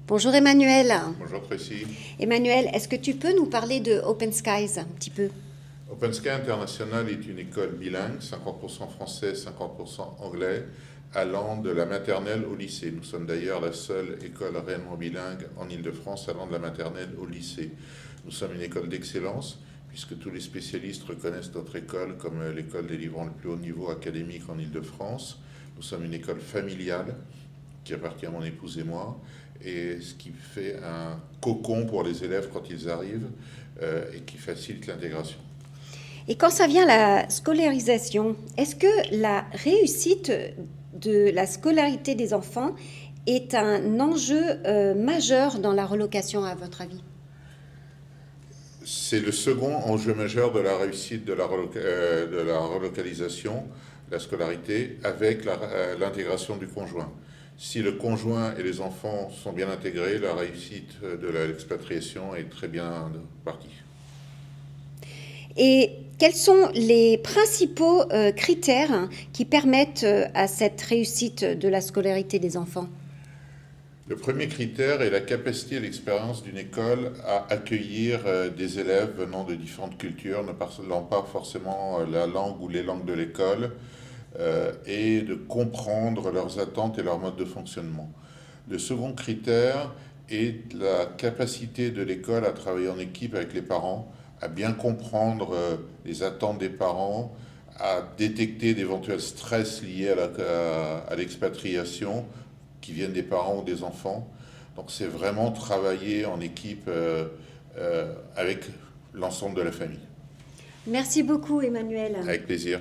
Bonjour Emmanuel. Bonjour Tracy. Emmanuel, est-ce que tu peux nous parler de Open Skies un petit peu? Open Sky International est une école bilingue, 50% français, 50% anglais, allant de la maternelle au lycée. Nous sommes d'ailleurs la seule école réellement bilingue en Île-de-France allant de la maternelle au lycée. Nous sommes une école d'excellence puisque tous les spécialistes reconnaissent notre école comme l'école délivrant le plus haut niveau académique en Île-de-France. Nous sommes une école familiale qui appartient à mon épouse et moi, et ce qui fait un cocon pour les élèves quand ils arrivent et qui facilite l'intégration. Et quand ça vient à la scolarisation, est-ce que la réussite de la scolarité des enfants est un enjeu majeur dans la relocation, à votre avis? C'est le second enjeu majeur de la réussite de la relocalisation, la scolarité, avec l'intégration du conjoint. Si le conjoint et les enfants sont bien intégrés, la réussite de l'expatriation est très bien partie. Et quels sont les principaux critères qui permettent à cette réussite de la scolarité des enfants? Le premier critère est la capacité et l'expérience d'une école à accueillir des élèves venant de différentes cultures, ne parlant pas forcément la langue ou les langues de l'école, et de comprendre leurs attentes et leur mode de fonctionnement. Le second critère est la capacité de l'école à travailler en équipe avec les parents, à bien comprendre les attentes des parents, à détecter d'éventuels stress liés à l'expatriation qui viennent des parents ou des enfants. Donc c'est vraiment travailler en équipe avec l'ensemble de la famille. Merci beaucoup Emmanuel. Avec plaisir.